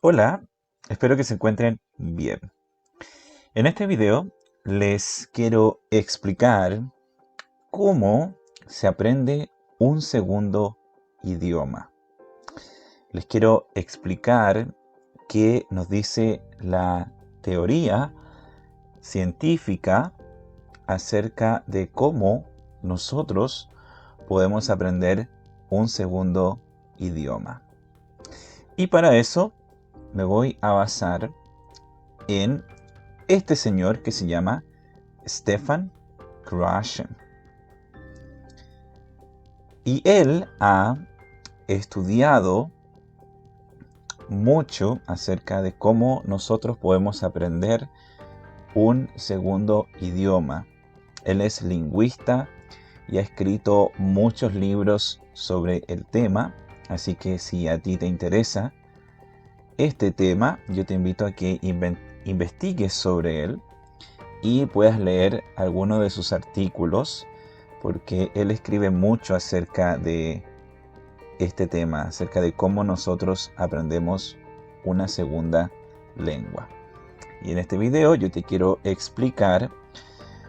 Hola, espero que se encuentren bien. En este video les quiero explicar cómo se aprende un segundo idioma. Les quiero explicar qué nos dice la teoría científica acerca de cómo nosotros podemos aprender un segundo idioma. Y para eso me voy a basar en este señor que se llama Stefan Krashen. Y él ha estudiado mucho acerca de cómo nosotros podemos aprender un segundo idioma. Él es lingüista y ha escrito muchos libros sobre el tema, así que si a ti te interesa este tema, yo te invito a que investigues sobre él y puedas leer algunos de sus artículos, porque él escribe mucho acerca de este tema, acerca de cómo nosotros aprendemos una segunda lengua. Y en este video yo te quiero explicar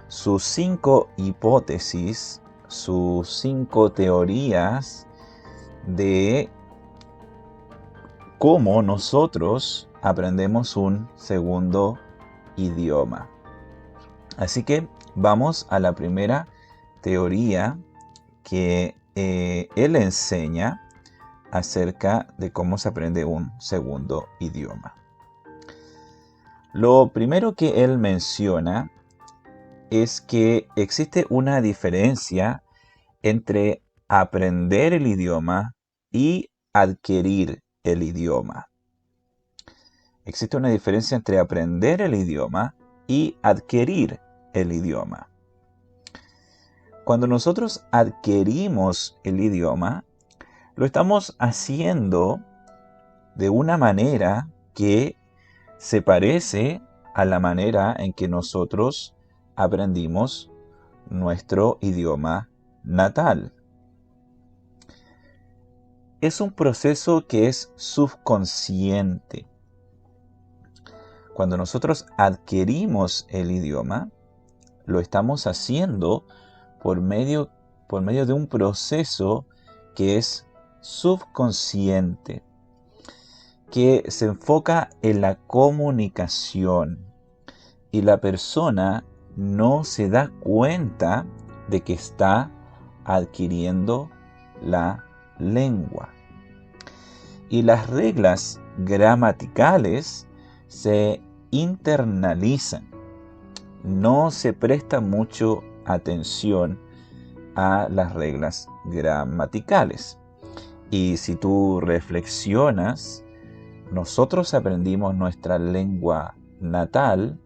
sus 5 hipótesis, sus 5 teorías de cómo nosotros aprendemos un segundo idioma. Así que vamos a la primera teoría que él enseña acerca de cómo se aprende un segundo idioma. Lo primero que él menciona es que existe una diferencia entre aprender el idioma y adquirir el idioma. Existe una diferencia entre aprender el idioma y adquirir el idioma. Cuando nosotros adquirimos el idioma, lo estamos haciendo de una manera que se parece a la manera en que nosotros aprendimos nuestro idioma natal. Es un proceso que es subconsciente. Cuando nosotros adquirimos el idioma, lo estamos haciendo por medio de un proceso que es subconsciente, que se enfoca en la comunicación y la persona no se da cuenta de que está adquiriendo la lengua. Y las reglas gramaticales se internalizan. No se presta mucho atención a las reglas gramaticales. Y si tú reflexionas, nosotros aprendimos nuestra lengua natal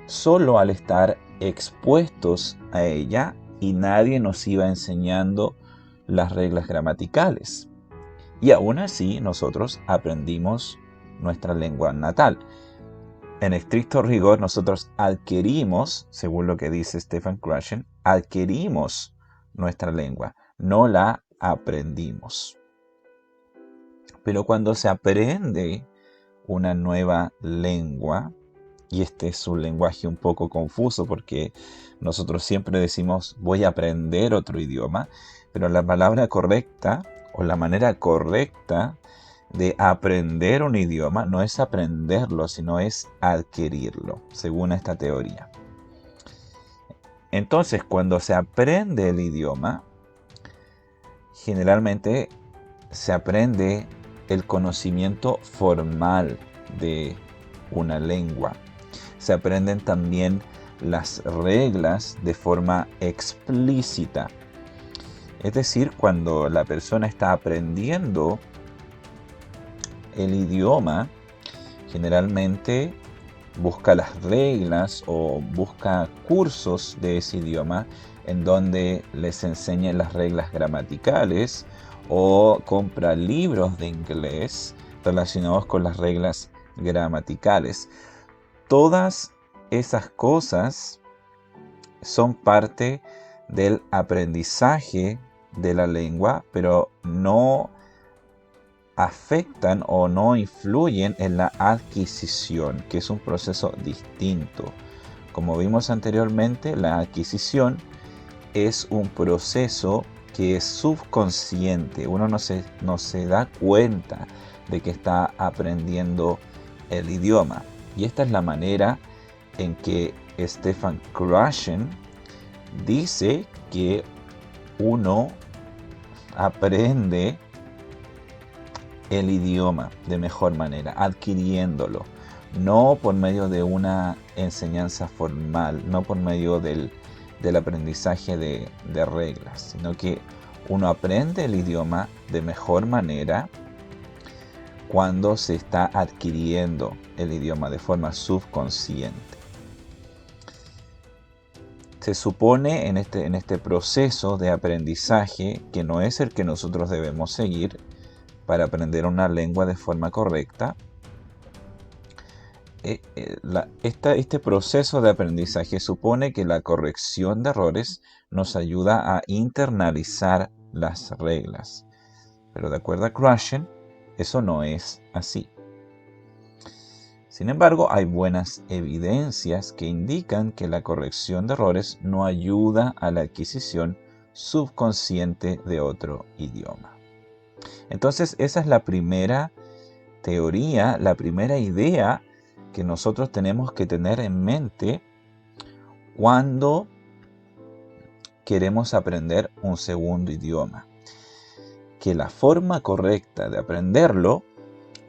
solo al estar expuestos a ella y nadie nos iba enseñando las reglas gramaticales. Y aún así nosotros aprendimos nuestra lengua natal. En estricto rigor, nosotros adquirimos, según lo que dice Stefan Krashen, adquirimos nuestra lengua, no la aprendimos. Pero cuando se aprende una nueva lengua, y este es un lenguaje un poco confuso porque nosotros siempre decimos voy a aprender otro idioma, pero la palabra correcta o la manera correcta de aprender un idioma no es aprenderlo, sino es adquirirlo, según esta teoría. Entonces, cuando se aprende el idioma, generalmente se aprende el conocimiento formal de una lengua. Se aprenden también las reglas de forma explícita. Es decir, cuando la persona está aprendiendo el idioma, generalmente busca las reglas o busca cursos de ese idioma en donde les enseñan las reglas gramaticales o compra libros de inglés relacionados con las reglas gramaticales. Todas esas cosas son parte del aprendizaje de la lengua, pero no afectan o no influyen en la adquisición, que es un proceso distinto. Como vimos anteriormente, la adquisición es un proceso que es subconsciente. Uno no se da cuenta de que está aprendiendo el idioma. Y esta es la manera en que Stefan Krashen dice que uno aprende el idioma de mejor manera, adquiriéndolo, no por medio de una enseñanza formal, no por medio del aprendizaje de reglas, sino que uno aprende el idioma de mejor manera cuando se está adquiriendo el idioma de forma subconsciente. Se supone en este proceso de aprendizaje, que no es el que nosotros debemos seguir para aprender una lengua de forma correcta, este proceso de aprendizaje supone que la corrección de errores nos ayuda a internalizar las reglas. Pero de acuerdo a Krashen, eso no es así. Sin embargo, hay buenas evidencias que indican que la corrección de errores no ayuda a la adquisición subconsciente de otro idioma. Entonces, esa es la primera teoría, la primera idea que nosotros tenemos que tener en mente cuando queremos aprender un segundo idioma. Que la forma correcta de aprenderlo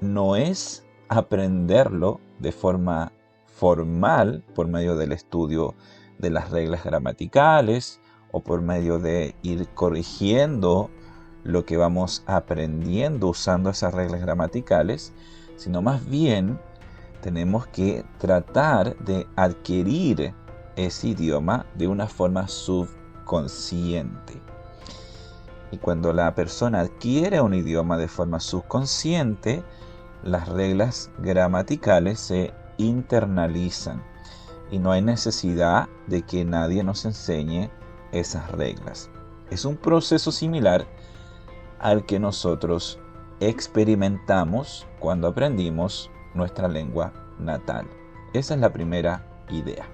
no es aprenderlo de forma formal por medio del estudio de las reglas gramaticales o por medio de ir corrigiendo lo que vamos aprendiendo usando esas reglas gramaticales, sino más bien tenemos que tratar de adquirir ese idioma de una forma subconsciente. Y cuando la persona adquiere un idioma de forma subconsciente, las reglas gramaticales se internalizan y no hay necesidad de que nadie nos enseñe esas reglas. Es un proceso similar al que nosotros experimentamos cuando aprendimos nuestra lengua natal. Esa es la primera idea.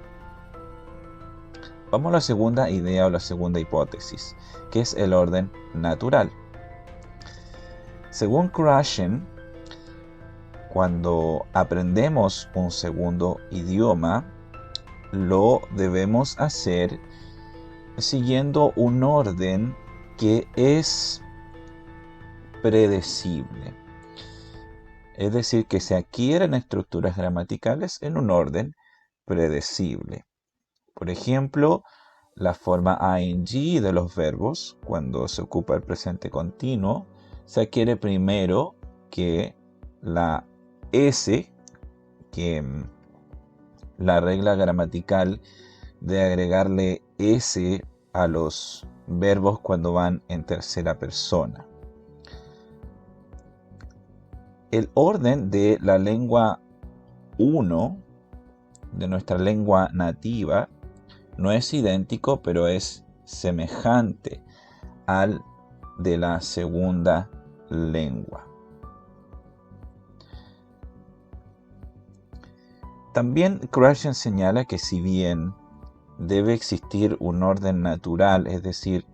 Vamos a la segunda idea o la segunda hipótesis, que es el orden natural. Según Krashen, cuando aprendemos un segundo idioma, lo debemos hacer siguiendo un orden que es predecible. Es decir, que se adquieren estructuras gramaticales en un orden predecible. Por ejemplo, la forma ing de los verbos, cuando se ocupa el presente continuo, se adquiere primero que la S, que la regla gramatical de agregarle S a los verbos cuando van en tercera persona. El orden de la lengua 1, de nuestra lengua nativa, no es idéntico, pero es semejante al de la segunda lengua. También Krashen señala que si bien debe existir un orden natural, es decir,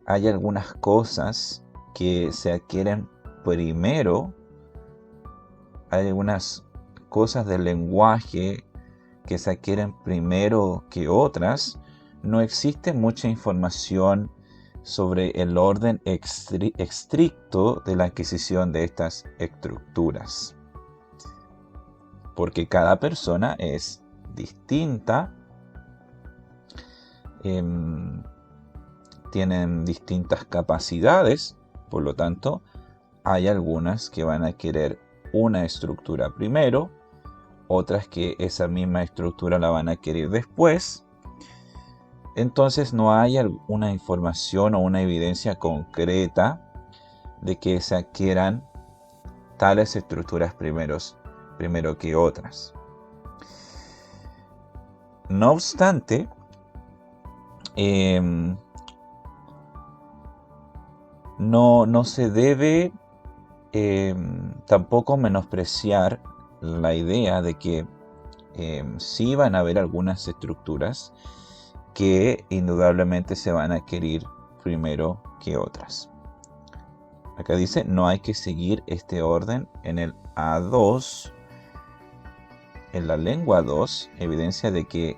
hay algunas cosas que se adquieren primero, hay algunas cosas del lenguaje que se adquieren primero que otras, no existe mucha información sobre el orden estricto de la adquisición de estas estructuras. Porque cada persona es distinta, tienen distintas capacidades, por lo tanto, hay algunas que van a querer una estructura primero, otras que esa misma estructura la van a querer después. Entonces no hay una información o una evidencia concreta de que se adquieran tales estructuras primero que otras. No obstante, no se debe tampoco menospreciar la idea de que sí van a haber algunas estructuras que indudablemente se van a adquirir primero que otras. Acá dice, no hay que seguir este orden en el A2. En la lengua 2, evidencia de que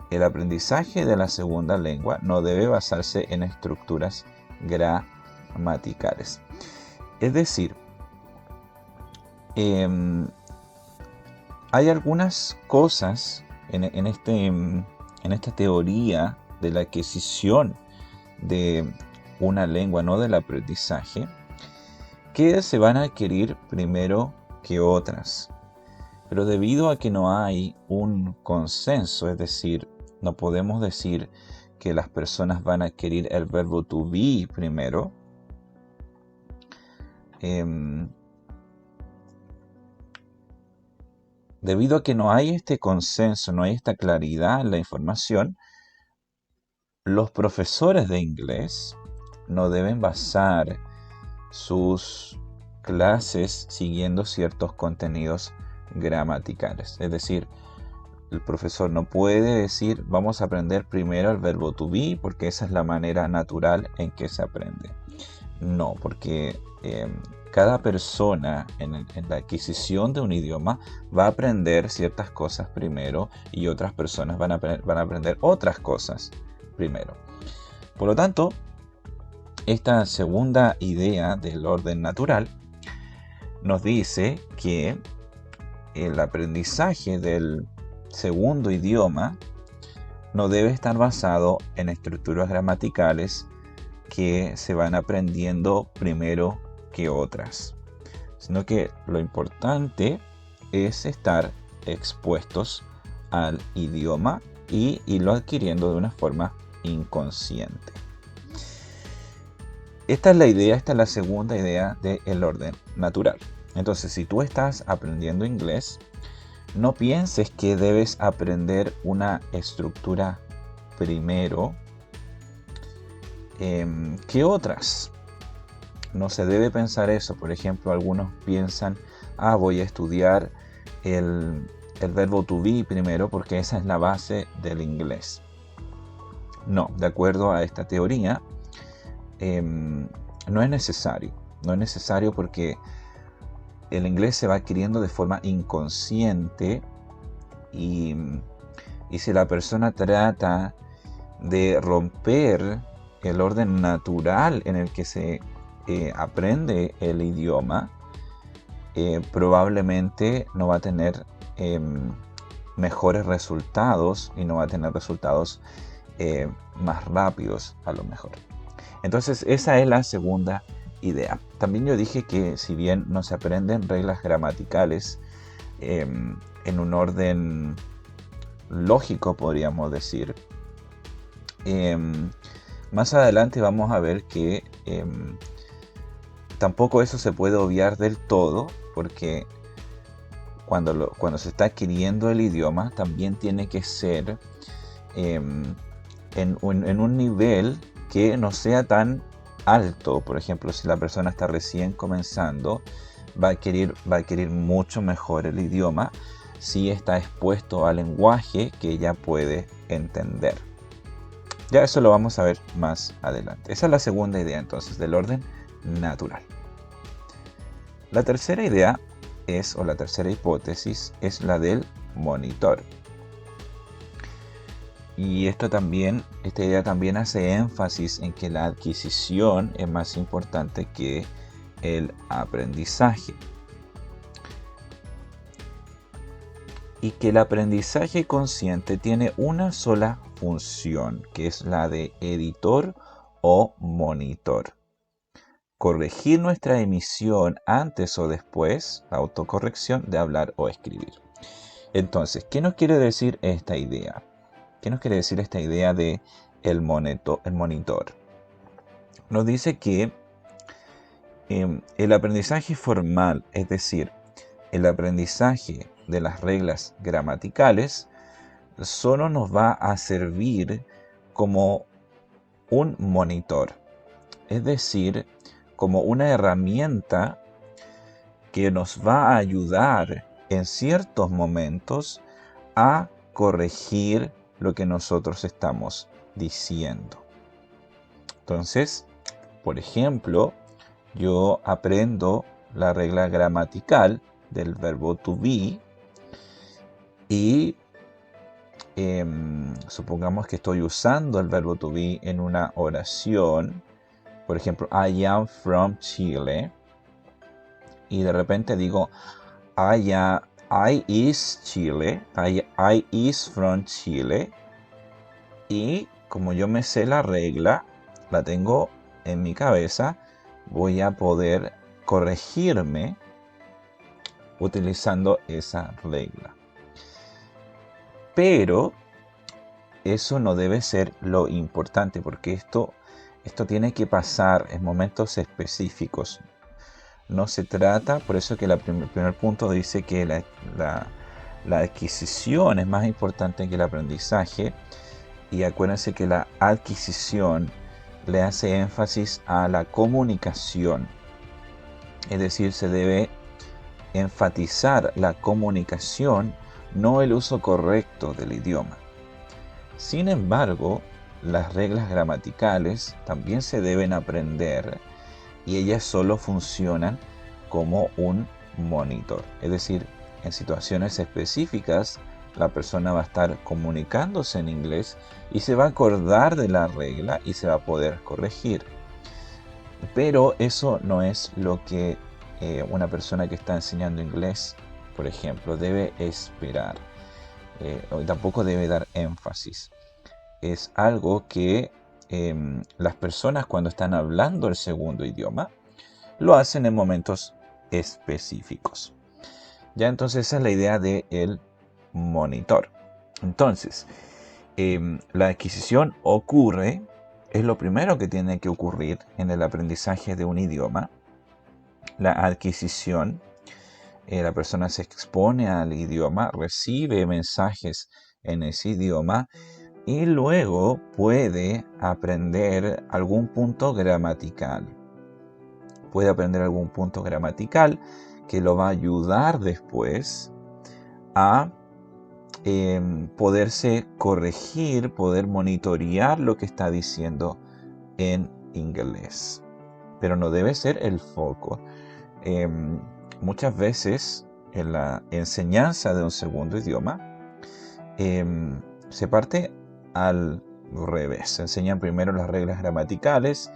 el aprendizaje de la segunda lengua no debe basarse en estructuras gramaticales. Es decir, hay algunas cosas en esta teoría de la adquisición de una lengua, no del aprendizaje, que se van a adquirir primero que otras. Pero debido a que no hay un consenso, es decir, no podemos decir que las personas van a adquirir el verbo to be primero, debido a que no hay este consenso, no hay esta claridad en la información, los profesores de inglés no deben basar sus clases siguiendo ciertos contenidos gramaticales. Es decir, el profesor no puede decir vamos a aprender primero el verbo to be porque esa es la manera natural en que se aprende. No, porque cada persona en la adquisición de un idioma va a aprender ciertas cosas primero y otras personas van a aprender otras cosas primero. Por lo tanto, esta segunda idea del orden natural nos dice que el aprendizaje del segundo idioma no debe estar basado en estructuras gramaticales que se van aprendiendo primero que otras, sino que lo importante es estar expuestos al idioma y irlo adquiriendo de una forma inconsciente. Esta es la idea, esta es la segunda idea del orden natural. Entonces, si tú estás aprendiendo inglés, no pienses que debes aprender una estructura primero que otras. No se debe pensar eso. Por ejemplo, algunos piensan, voy a estudiar el verbo to be primero porque esa es la base del inglés. No, de acuerdo a esta teoría, no es necesario. No es necesario porque el inglés se va adquiriendo de forma inconsciente y si la persona trata de romper el orden natural en el que se aprende el idioma, probablemente no va a tener mejores resultados y no va a tener resultados más rápidos a lo mejor. Entonces esa es la segunda idea. También yo dije que si bien no se aprenden reglas gramaticales en un orden lógico, podríamos decir, más adelante vamos a ver que tampoco eso se puede obviar del todo, porque cuando se está adquiriendo el idioma también tiene que ser en un nivel que no sea tan alto. Por ejemplo, si la persona está recién comenzando, va a adquirir mucho mejor el idioma si está expuesto al lenguaje que ella puede entender. Ya eso lo vamos a ver más adelante. Esa es la segunda idea entonces del orden natural. La tercera idea o la tercera hipótesis es la del monitor. Y esta idea también hace énfasis en que la adquisición es más importante que el aprendizaje. Y que el aprendizaje consciente tiene una sola función, que es la de editor o monitor. Corregir nuestra emisión antes o después, la autocorrección de hablar o escribir. Entonces, ¿qué nos quiere decir esta idea? ¿Qué nos quiere decir esta idea de el monitor? Nos dice que el aprendizaje formal, es decir, el aprendizaje de las reglas gramaticales, solo nos va a servir como un monitor. Es decir, como una herramienta que nos va a ayudar en ciertos momentos a corregir lo que nosotros estamos diciendo. Entonces, por ejemplo, yo aprendo la regla gramatical del verbo to be y supongamos que estoy usando el verbo to be en una oración. Por ejemplo, I am from Chile. Y de repente digo, I is Chile. I is from Chile. Y como yo me sé la regla, la tengo en mi cabeza, voy a poder corregirme utilizando esa regla. Pero eso no debe ser lo importante, porque esto tiene que pasar en momentos específicos. No se trata, por eso que el primer punto dice que la adquisición es más importante que el aprendizaje. Y acuérdense que la adquisición le hace énfasis a la comunicación. Es decir, se debe enfatizar la comunicación, no el uso correcto del idioma. Sin embargo, las reglas gramaticales también se deben aprender y ellas solo funcionan como un monitor. Es decir, en situaciones específicas, la persona va a estar comunicándose en inglés y se va a acordar de la regla y se va a poder corregir. Pero eso no es lo que una persona que está enseñando inglés, por ejemplo, debe esperar. O tampoco debe dar énfasis. Es algo que las personas cuando están hablando el segundo idioma lo hacen en momentos específicos. Ya entonces esa es la idea del monitor. Entonces, la adquisición ocurre, es lo primero que tiene que ocurrir en el aprendizaje de un idioma. La adquisición, la persona se expone al idioma, recibe mensajes en ese idioma y luego puede aprender algún punto gramatical. Puede aprender algún punto gramatical que lo va a ayudar después a poderse corregir, poder monitorear lo que está diciendo en inglés. Pero no debe ser el foco. Muchas veces en la enseñanza de un segundo idioma se parte al revés. Se enseñan primero las reglas gramaticales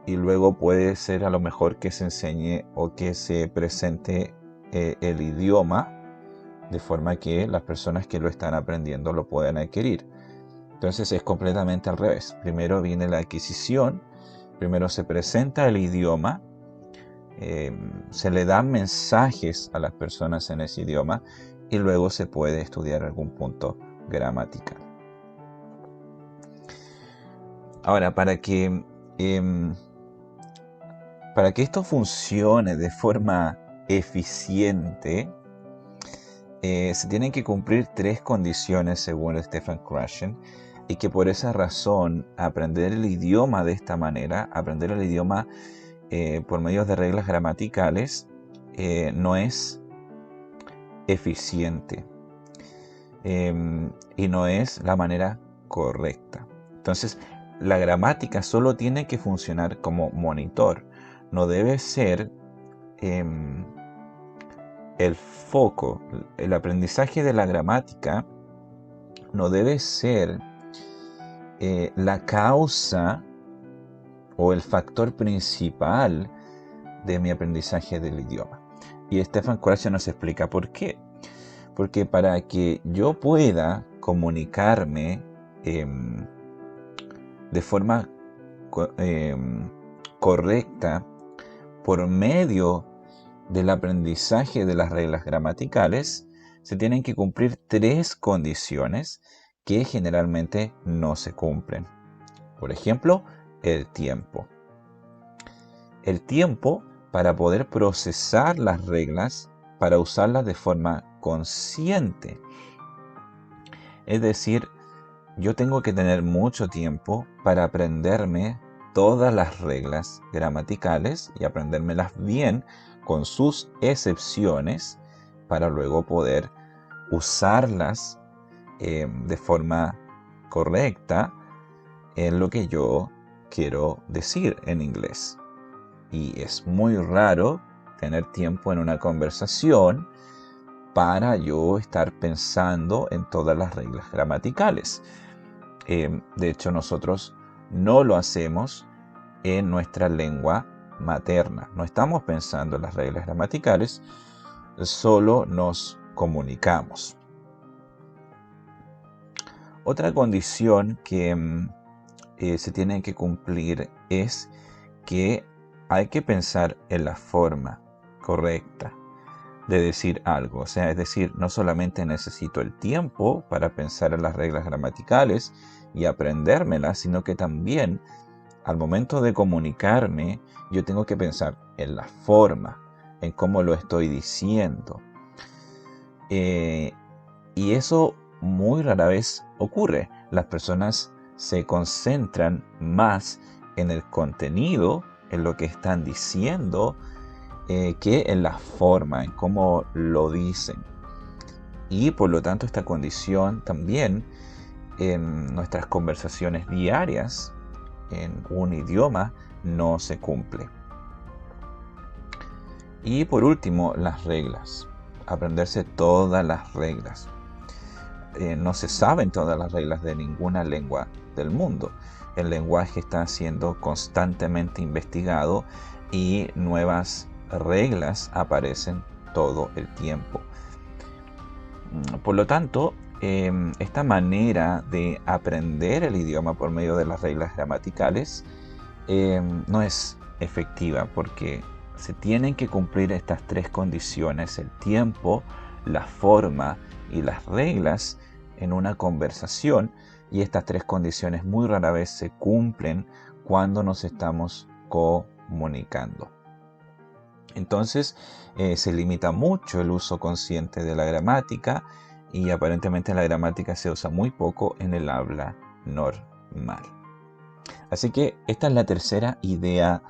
y luego puede ser a lo mejor que se enseñe o que se presente el idioma de forma que las personas que lo están aprendiendo lo puedan adquirir. Entonces es completamente al revés. Primero viene la adquisición, primero se presenta el idioma, se le dan mensajes a las personas en ese idioma y luego se puede estudiar algún punto gramatical. Ahora, para que esto funcione de forma eficiente, se tienen que cumplir 3 condiciones según Stephen Krashen, y que por esa razón aprender el idioma de esta manera, aprender el idioma por medio de reglas gramaticales, no es eficiente y no es la manera correcta. Entonces, la gramática solo tiene que funcionar como monitor, no debe ser el foco. El aprendizaje de la gramática no debe ser la causa o el factor principal de mi aprendizaje del idioma. Y Stephen Krashen nos explica por qué. Porque para que yo pueda comunicarme de forma correcta por medio del aprendizaje de las reglas gramaticales, se tienen que cumplir 3 condiciones que generalmente no se cumplen. Por ejemplo, el tiempo. El tiempo para poder procesar las reglas, para usarlas de forma consciente. Es decir, yo tengo que tener mucho tiempo para aprenderme todas las reglas gramaticales y aprendérmelas bien con sus excepciones para luego poder usarlas de forma correcta en lo que yo quiero decir en inglés. Y es muy raro tener tiempo en una conversación para yo estar pensando en todas las reglas gramaticales. De hecho, nosotros no lo hacemos en nuestra lengua materna. No estamos pensando en las reglas gramaticales, solo nos comunicamos. Otra condición que se tiene que cumplir es que hay que pensar en la forma correcta de decir algo. O sea, es decir, no solamente necesito el tiempo para pensar en las reglas gramaticales y aprendérmelas, sino que también al momento de comunicarme, yo tengo que pensar en la forma, en cómo lo estoy diciendo. Y eso muy rara vez ocurre. Las personas se concentran más en el contenido, en lo que están diciendo, que en la forma, en cómo lo dicen. Y por lo tanto esta condición también en nuestras conversaciones diarias en un idioma no se cumple. Y por último, las reglas. Aprenderse todas las reglas. No se saben todas las reglas de ninguna lengua del mundo. El lenguaje está siendo constantemente investigado y nuevas reglas aparecen todo el tiempo. Por lo tanto, esta manera de aprender el idioma por medio de las reglas gramaticales no es efectiva porque se tienen que cumplir estas tres condiciones: el tiempo, la forma y las reglas en una conversación, y estas tres condiciones muy rara vez se cumplen cuando nos estamos comunicando. Entonces se limita mucho el uso consciente de la gramática y aparentemente la gramática se usa muy poco en el habla normal. Así que esta es la tercera idea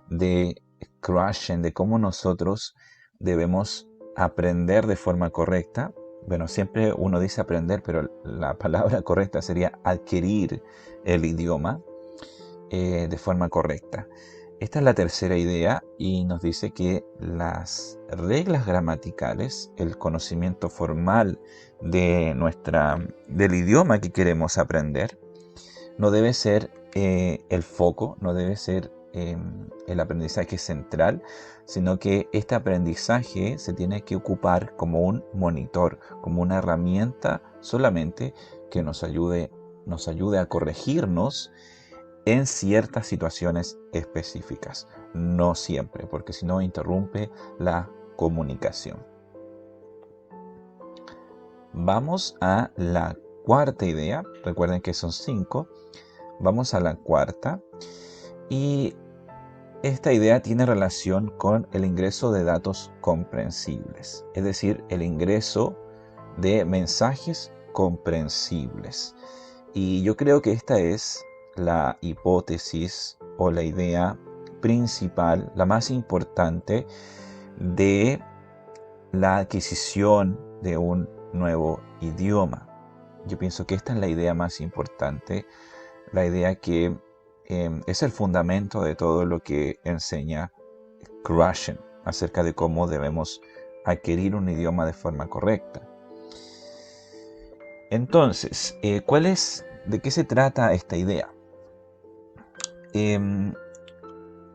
de Krashen, de cómo nosotros debemos aprender de forma correcta. Bueno, siempre uno dice aprender, pero la palabra correcta sería adquirir el idioma de forma correcta. Esta es la tercera idea y nos dice que las reglas gramaticales, el conocimiento formal del idioma que queremos aprender, no debe ser el foco, no debe ser el aprendizaje central, sino que este aprendizaje se tiene que ocupar como un monitor, como una herramienta solamente que nos ayude a corregirnos en ciertas situaciones específicas, no siempre, porque si no interrumpe la comunicación. Vamos a la cuarta idea, recuerden que son 5, vamos a la cuarta, y esta idea tiene relación con el ingreso de datos comprensibles, es decir, el ingreso de mensajes comprensibles. Y yo creo que esta es la hipótesis o la idea principal, la más importante de la adquisición de un nuevo idioma. Yo pienso que esta es la idea más importante, la idea que es el fundamento de todo lo que enseña Krashen acerca de cómo debemos adquirir un idioma de forma correcta. Entonces, ¿de qué se trata esta idea?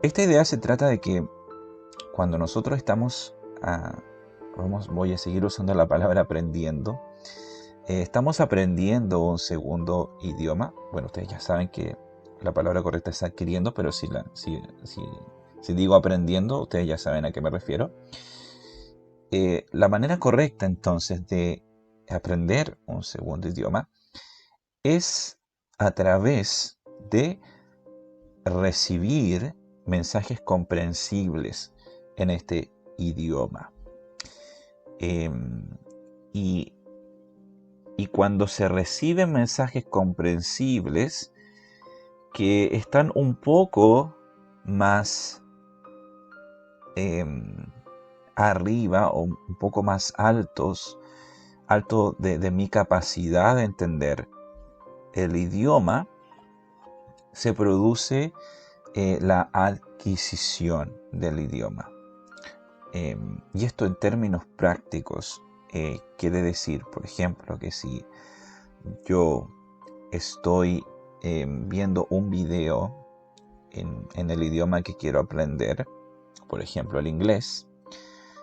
Esta idea se trata de que cuando nosotros estamos, voy a seguir usando la palabra aprendiendo, estamos aprendiendo un segundo idioma. Bueno, ustedes ya saben que la palabra correcta es adquiriendo, pero si digo aprendiendo, ustedes ya saben a qué me refiero. La manera correcta entonces de aprender un segundo idioma es a través de recibir mensajes comprensibles en este idioma. Y cuando se reciben mensajes comprensibles, que están un poco más arriba o un poco más alto de mi capacidad de entender el idioma, se produce la adquisición del idioma. Y esto en términos prácticos quiere decir, por ejemplo, que si yo estoy viendo un video en el idioma que quiero aprender, por ejemplo el inglés,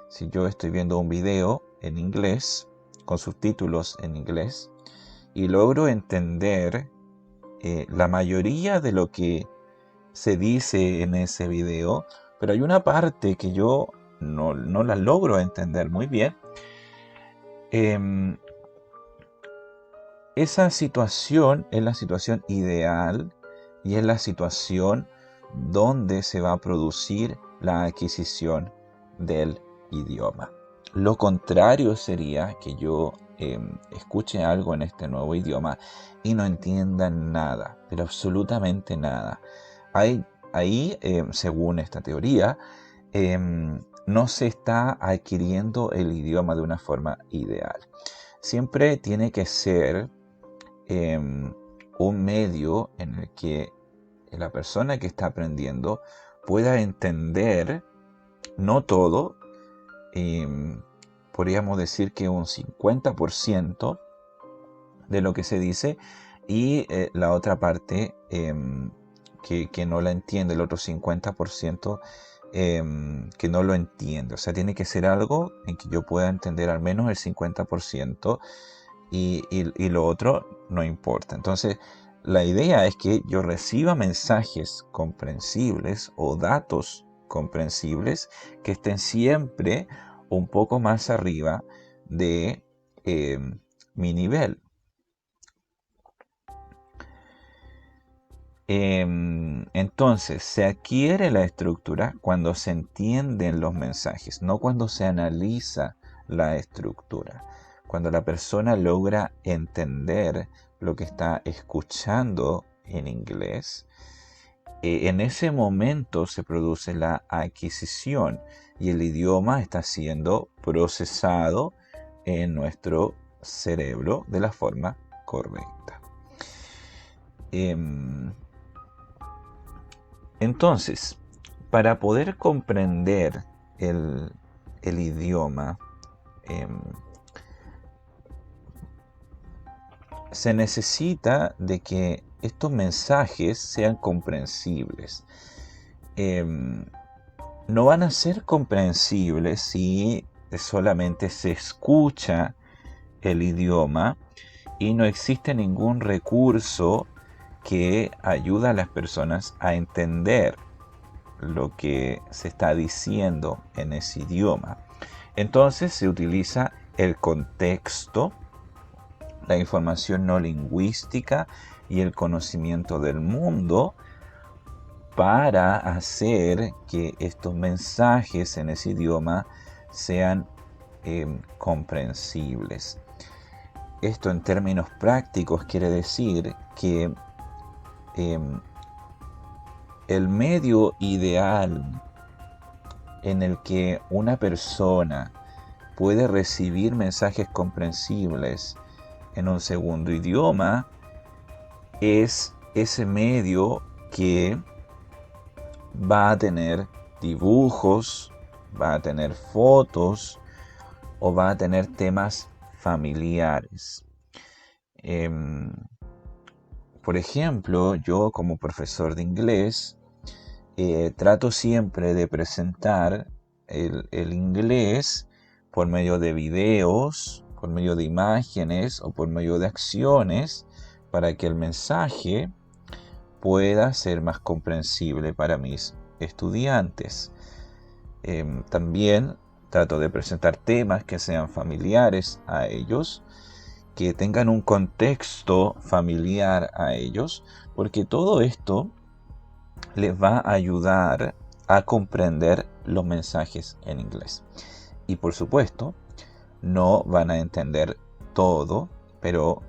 si yo estoy viendo un video en inglés, con subtítulos en inglés, y logro entender la mayoría de lo que se dice en ese video, pero hay una parte que yo no la logro entender muy bien, esa situación es la situación ideal y es la situación donde se va a producir la adquisición del idioma. Lo contrario sería que yo escuche algo en este nuevo idioma y no entienda nada, pero absolutamente nada. Ahí, según esta teoría, no se está adquiriendo el idioma de una forma ideal. Siempre tiene que ser un medio en el que la persona que está aprendiendo pueda entender, no todo, podríamos decir que un 50% de lo que se dice, y la otra parte que no la entiende, el otro 50% que no lo entiende. O sea, tiene que ser algo en que yo pueda entender al menos el 50% y lo otro no importa. Entonces, la idea es que yo reciba mensajes comprensibles o datos comprensibles que estén siempre un poco más arriba de mi nivel. Entonces, se adquiere la estructura cuando se entienden los mensajes, no cuando se analiza la estructura. Cuando la persona logra entender lo que está escuchando en inglés, en ese momento se produce la adquisición y el idioma está siendo procesado en nuestro cerebro de la forma correcta. Entonces, para poder comprender el idioma, se necesita de que estos mensajes sean comprensibles. No van a ser comprensibles si solamente se escucha el idioma y no existe ningún recurso que ayuda a las personas a entender lo que se está diciendo en ese idioma. Entonces se utiliza el contexto, la información no lingüística y el conocimiento del mundo para hacer que estos mensajes en ese idioma sean comprensibles. Esto en términos prácticos quiere decir que el medio ideal en el que una persona puede recibir mensajes comprensibles en un segundo idioma es ese medio que va a tener dibujos, va a tener fotos o va a tener temas familiares. Por ejemplo, yo como profesor de inglés trato siempre de presentar el inglés por medio de videos, por medio de imágenes o por medio de acciones para que el mensaje pueda ser más comprensible para mis estudiantes. También trato de presentar temas que sean familiares a ellos, que tengan un contexto familiar a ellos, porque todo esto les va a ayudar a comprender los mensajes en inglés. Y por supuesto, no van a entender todo, pero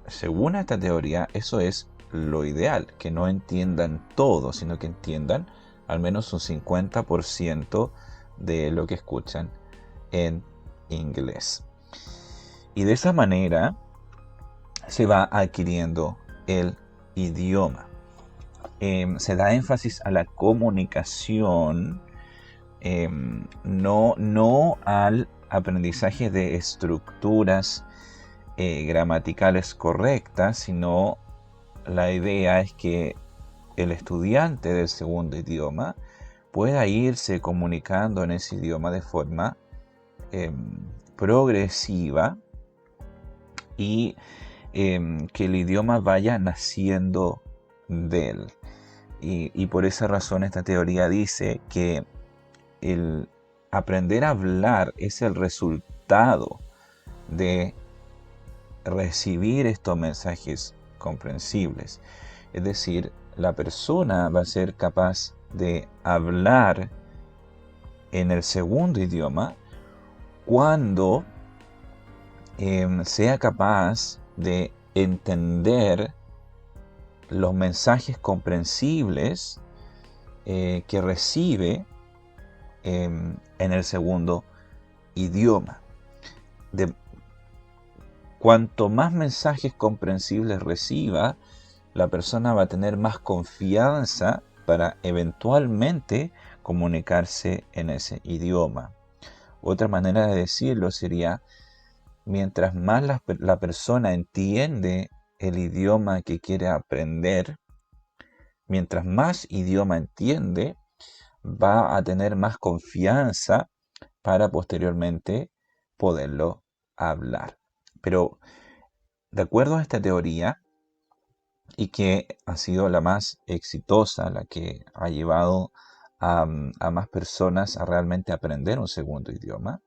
según esta teoría, eso es lo ideal, que no entiendan todo, sino que entiendan al menos un 50% de lo que escuchan en inglés. Y de esa manera se va adquiriendo el idioma. Se da énfasis a la comunicación, no al aprendizaje de estructuras gramaticales correctas, sino la idea es que el estudiante del segundo idioma pueda irse comunicando en ese idioma de forma progresiva y que el idioma vaya naciendo de él. Y por esa razón esta teoría dice que el aprender a hablar es el resultado de recibir estos mensajes comprensibles. Es decir, la persona va a ser capaz de hablar en el segundo idioma cuando sea capaz de entender los mensajes comprensibles que recibe en el segundo idioma. Cuanto más mensajes comprensibles reciba, la persona va a tener más confianza para eventualmente comunicarse en ese idioma. Otra manera de decirlo sería, mientras más la persona entiende el idioma que quiere aprender, mientras más idioma entiende, va a tener más confianza para posteriormente poderlo hablar. Pero de acuerdo a esta teoría, y que ha sido la más exitosa, la que ha llevado a más personas a realmente aprender un segundo idioma,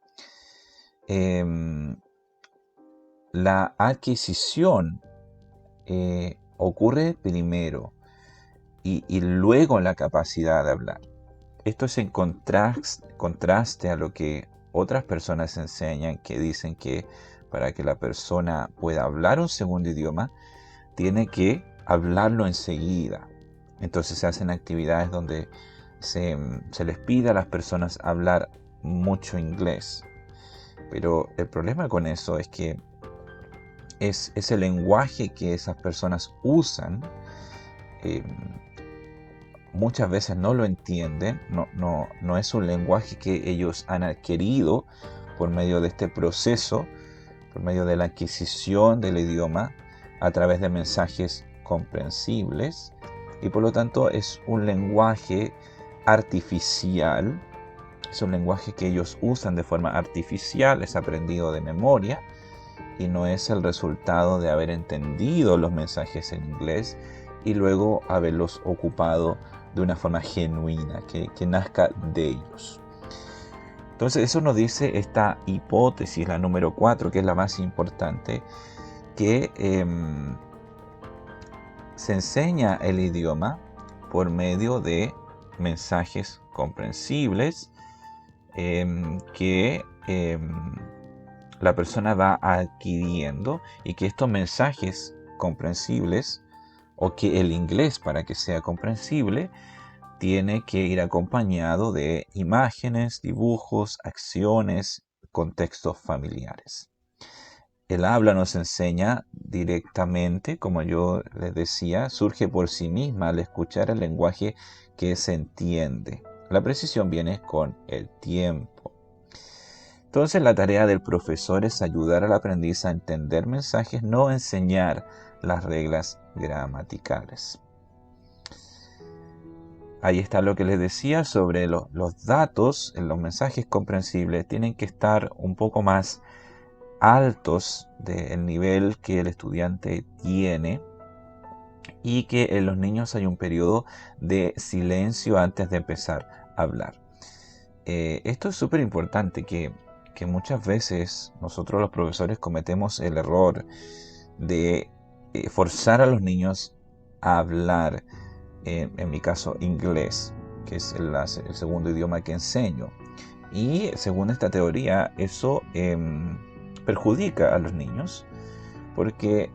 la adquisición ocurre primero y luego la capacidad de hablar. Esto es en contraste a lo que otras personas enseñan, que dicen que para que la persona pueda hablar un segundo idioma, tiene que hablarlo enseguida. Entonces se hacen actividades donde se les pide a las personas hablar mucho inglés. Pero el problema con eso es que es el lenguaje que esas personas usan. Muchas veces no lo entienden, no es un lenguaje que ellos han adquirido por medio de este proceso, por medio de la adquisición del idioma a través de mensajes comprensibles, y por lo tanto es un lenguaje artificial, es un lenguaje que ellos usan de forma artificial, es aprendido de memoria y no es el resultado de haber entendido los mensajes en inglés y luego haberlos ocupado de una forma genuina, que nazca de ellos. Entonces eso nos dice esta hipótesis, la número 4, que es la más importante, que se enseña el idioma por medio de mensajes comprensibles que la persona va adquiriendo, y que estos mensajes comprensibles, o que el inglés, para que sea comprensible, tiene que ir acompañado de imágenes, dibujos, acciones, contextos familiares. El habla nos enseña directamente, como yo les decía, surge por sí misma al escuchar el lenguaje que se entiende. La precisión viene con el tiempo. Entonces la tarea del profesor es ayudar al aprendiz a entender mensajes, no enseñar las reglas gramaticales. Ahí está lo que les decía sobre los datos, en los mensajes comprensibles tienen que estar un poco más altos del nivel que el estudiante tiene, y que en los niños hay un periodo de silencio antes de empezar a hablar. Esto es súper importante, que muchas veces nosotros los profesores cometemos el error de forzar a los niños a hablar, en mi caso, inglés, que es el segundo idioma que enseño. Y según esta teoría, eso perjudica a los niños, porque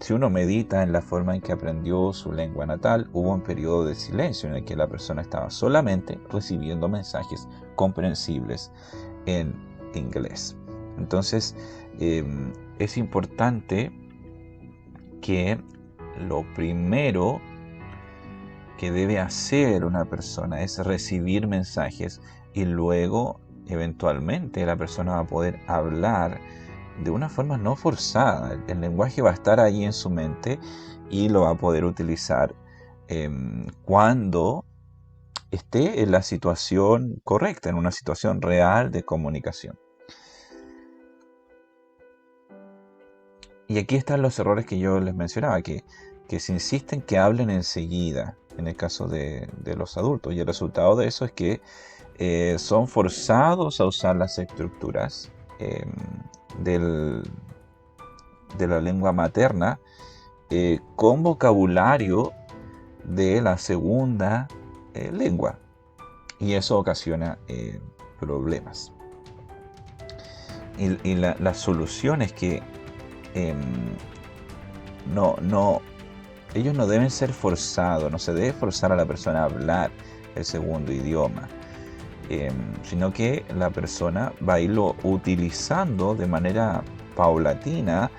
si uno medita en la forma en que aprendió su lengua natal, hubo un periodo de silencio en el que la persona estaba solamente recibiendo mensajes comprensibles en inglés. Entonces, es importante que lo primero que debe hacer una persona es recibir mensajes y luego, eventualmente, la persona va a poder hablar de una forma no forzada. El lenguaje va a estar ahí en su mente y lo va a poder utilizar cuando esté en la situación correcta, en una situación real de comunicación. Y aquí están los errores que yo les mencionaba, que se insisten que hablen enseguida, en el caso de los adultos. Y el resultado de eso es que son forzados a usar las estructuras de la lengua materna con vocabulario de la segunda lengua. Y eso ocasiona problemas. Y la solución es que ellos no deben ser forzados, no se debe forzar a la persona a hablar el segundo idioma, sino que la persona va a irlo utilizando de manera paulatina,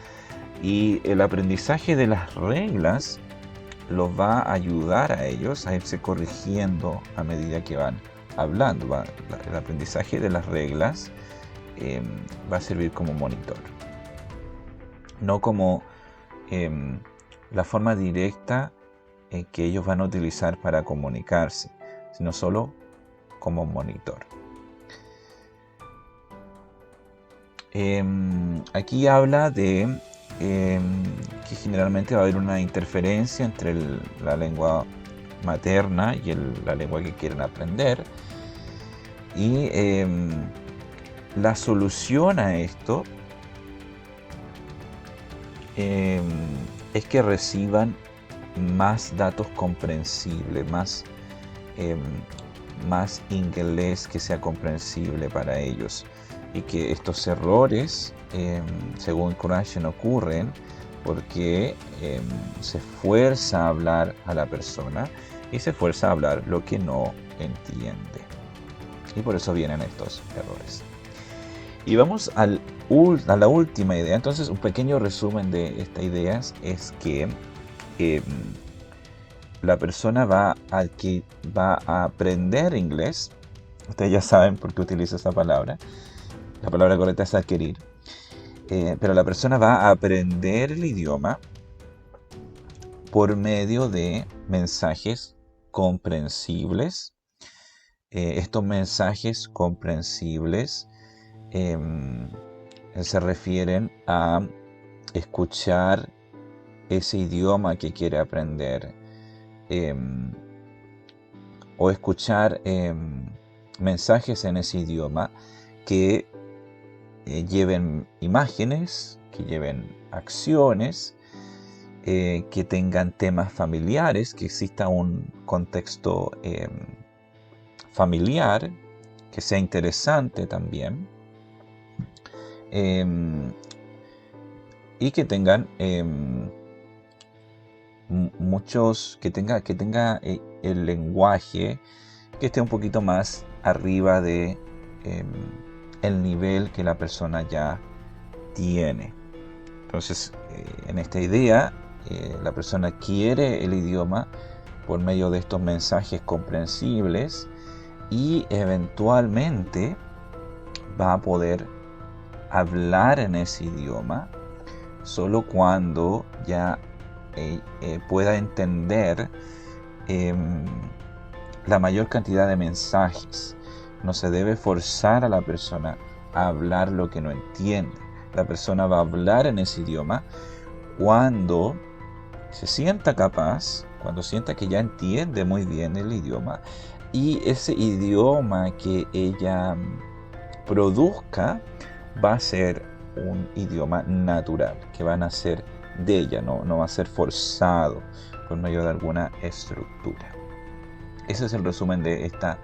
y el aprendizaje de las reglas los va a ayudar a ellos a irse corrigiendo a medida que van hablando. El aprendizaje de las reglas va a servir como monitor, no como la forma directa que ellos van a utilizar para comunicarse, sino solo como monitor. Aquí habla de que generalmente va a haber una interferencia entre la lengua materna y la lengua que quieren aprender, y la solución a esto es que reciban más datos comprensibles, más inglés que sea comprensible para ellos, y que estos errores, según Krashen, ocurren porque se fuerza a hablar a la persona y se fuerza a hablar lo que no entiende, y por eso vienen estos errores. Y vamos a la última idea. Entonces, un pequeño resumen de estas ideas es que la persona va a aprender inglés. Ustedes ya saben por qué utilizo esa palabra. La palabra correcta es adquirir. Pero la persona va a aprender el idioma por medio de mensajes comprensibles. Estos mensajes comprensibles se refieren a escuchar ese idioma que quiere aprender, o escuchar mensajes en ese idioma que lleven imágenes, que lleven acciones, que tengan temas familiares, que exista un contexto familiar, que sea interesante también, y que tengan que tenga el lenguaje que esté un poquito más arriba de el nivel que la persona ya tiene. Entonces, en esta idea, la persona quiere el idioma por medio de estos mensajes comprensibles, y eventualmente va a poder hablar en ese idioma solo cuando ya pueda entender la mayor cantidad de mensajes. No se debe forzar a la persona a hablar lo que no entiende. La persona va a hablar en ese idioma cuando se sienta capaz, cuando sienta que ya entiende muy bien el idioma, y ese idioma que ella produzca va a ser un idioma natural, que va a nacer de ella, no va a ser forzado por medio de alguna estructura. Ese es el resumen de esta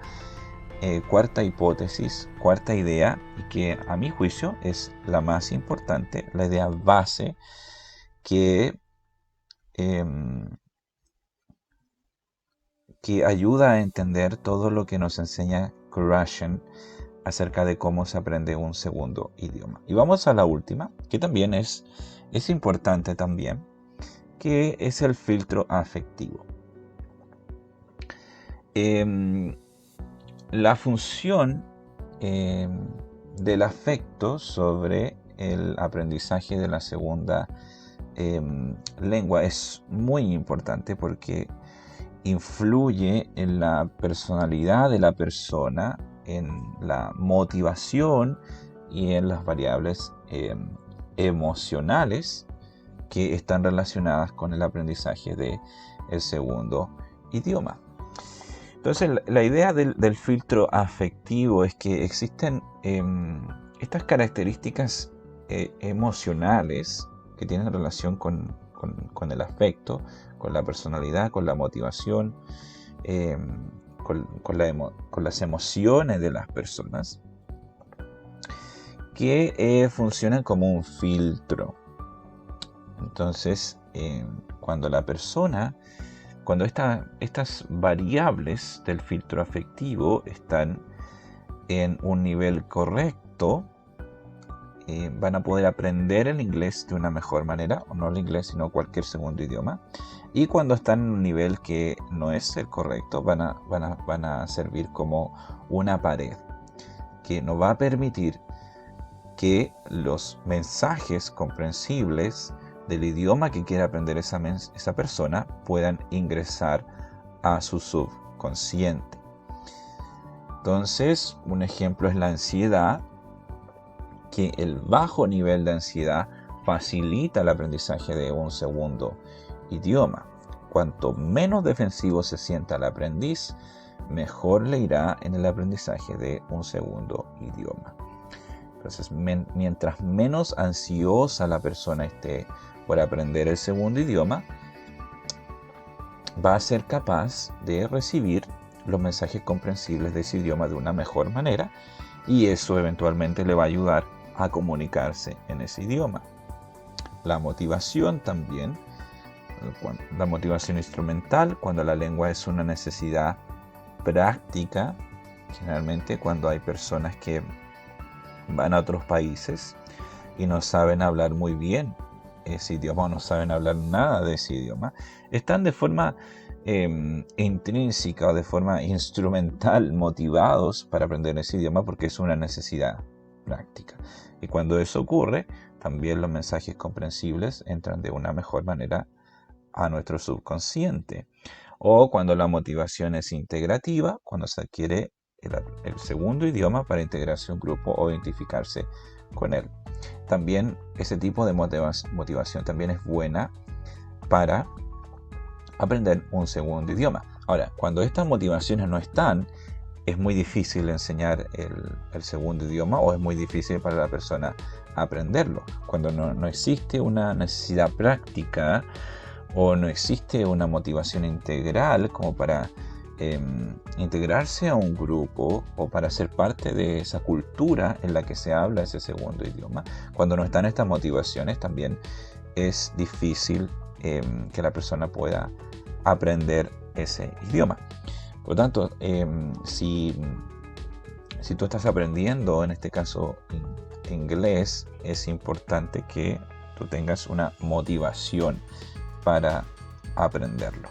cuarta hipótesis, cuarta idea, y que a mi juicio es la más importante, la idea base que em, que ayuda a entender todo lo que nos enseña Kurashen acerca de cómo se aprende un segundo idioma. Y vamos a la última, que también es importante también, que es el filtro afectivo. La función del afecto sobre el aprendizaje de la segunda lengua es muy importante porque influye en la personalidad de la persona, en la motivación y en las variables emocionales que están relacionadas con el aprendizaje del segundo idioma. Entonces, la idea del filtro afectivo es que existen estas características emocionales que tienen relación con el afecto, con la personalidad, con la motivación, con las emociones de las personas, que funcionan como un filtro. Entonces, cuando estas variables del filtro afectivo están en un nivel correcto, van a poder aprender el inglés de una mejor manera, o no el inglés, sino cualquier segundo idioma. Y cuando están en un nivel que no es el correcto, van a servir como una pared que nos va a permitir que los mensajes comprensibles del idioma que quiere aprender esa persona puedan ingresar a su subconsciente. Entonces, un ejemplo es la ansiedad, que el bajo nivel de ansiedad facilita el aprendizaje de un segundo idioma. Cuanto menos defensivo se sienta el aprendiz, mejor le irá en el aprendizaje de un segundo idioma. Entonces, mientras menos ansiosa la persona esté por aprender el segundo idioma, va a ser capaz de recibir los mensajes comprensibles de ese idioma de una mejor manera, y eso eventualmente le va a ayudar a comunicarse en ese idioma. La motivación también, la motivación instrumental, cuando la lengua es una necesidad práctica, generalmente cuando hay personas que van a otros países y no saben hablar muy bien ese idioma o no saben hablar nada de ese idioma, están de forma intrínseca o de forma instrumental motivados para aprender ese idioma porque es una necesidad práctica. Y cuando eso ocurre, también los mensajes comprensibles entran de una mejor manera a nuestro subconsciente. O cuando la motivación es integrativa, cuando se adquiere el segundo idioma para integrarse a un grupo o identificarse con él. También ese tipo de motivación también es buena para aprender un segundo idioma. Ahora, cuando estas motivaciones no están, es muy difícil enseñar el segundo idioma, o es muy difícil para la persona aprenderlo. Cuando no existe una necesidad práctica o no existe una motivación integral como para integrarse a un grupo o para ser parte de esa cultura en la que se habla ese segundo idioma, cuando no están estas motivaciones, también es difícil que la persona pueda aprender ese idioma. Por lo tanto, si tú estás aprendiendo, en este caso inglés, es importante que tú tengas una motivación para aprenderlo.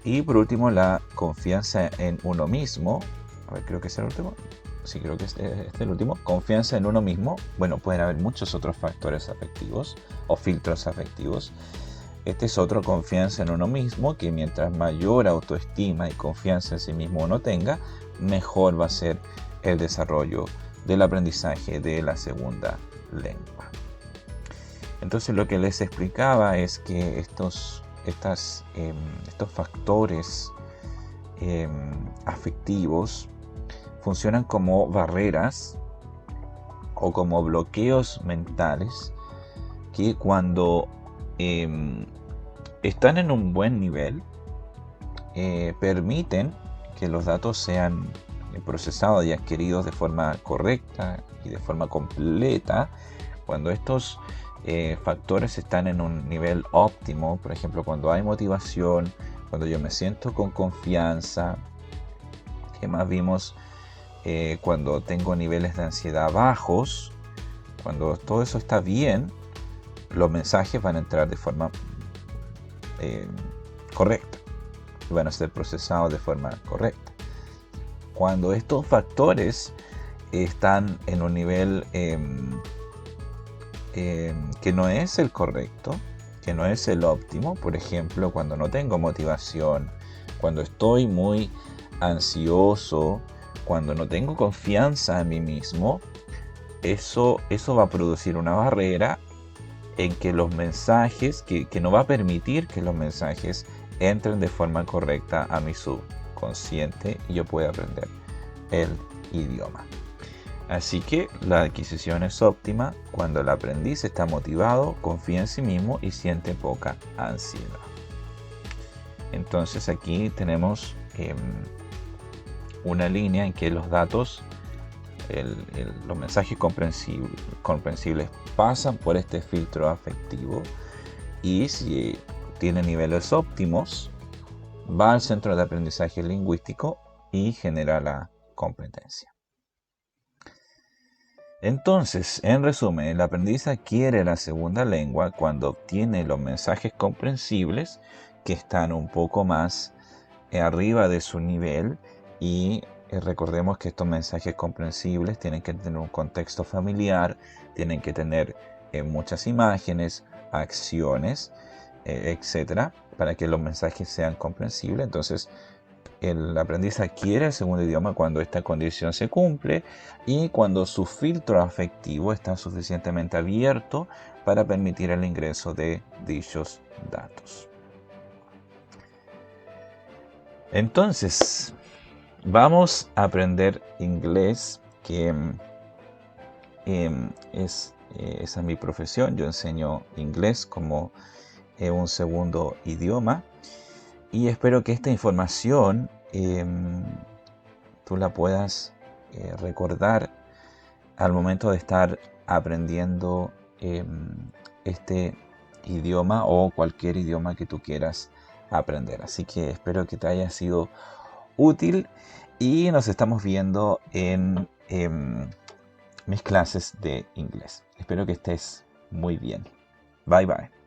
Y por último, la confianza en uno mismo. A ver, creo que es el último. Sí, creo que este es el último. Confianza en uno mismo. Bueno, pueden haber muchos otros factores afectivos o filtros afectivos. Este es otro, confianza en uno mismo, que mientras mayor autoestima y confianza en sí mismo uno tenga, mejor va a ser el desarrollo del aprendizaje de la segunda lengua. Entonces, lo que les explicaba es que estos factores afectivos funcionan como barreras o como bloqueos mentales que cuando están en un buen nivel permiten que los datos sean procesados y adquiridos de forma correcta y de forma completa, Cuando estos factores están en un nivel óptimo, por ejemplo, cuando hay motivación, cuando yo me siento con confianza, ¿qué más vimos? Cuando tengo niveles de ansiedad bajos, cuando todo eso está bien, los mensajes van a entrar de forma correcta, van a ser procesados de forma correcta. Cuando estos factores están en un nivel que no es el correcto, que no es el óptimo, por ejemplo, cuando no tengo motivación, cuando estoy muy ansioso, cuando no tengo confianza en mí mismo, eso va a producir una barrera en que los mensajes, que no va a permitir que los mensajes entren de forma correcta a mi subconsciente y yo pueda aprender el idioma. Así que la adquisición es óptima cuando el aprendiz está motivado, confía en sí mismo y siente poca ansiedad. Entonces aquí tenemos una línea en que los datos, los mensajes comprensibles pasan por este filtro afectivo y si tiene niveles óptimos, va al centro de aprendizaje lingüístico y genera la competencia. Entonces, en resumen, el aprendiz adquiere la segunda lengua cuando obtiene los mensajes comprensibles que están un poco más arriba de su nivel y recordemos que estos mensajes comprensibles tienen que tener un contexto familiar, tienen que tener muchas imágenes, acciones, etcétera, para que los mensajes sean comprensibles. Entonces, el aprendiz adquiere el segundo idioma cuando esta condición se cumple y cuando su filtro afectivo está suficientemente abierto para permitir el ingreso de dichos datos. Entonces, vamos a aprender inglés, que esa es mi profesión. Yo enseño inglés como un segundo idioma. Y espero que esta información tú la puedas recordar al momento de estar aprendiendo este idioma o cualquier idioma que tú quieras aprender. Así que espero que te haya sido útil y nos estamos viendo en mis clases de inglés. Espero que estés muy bien. Bye bye.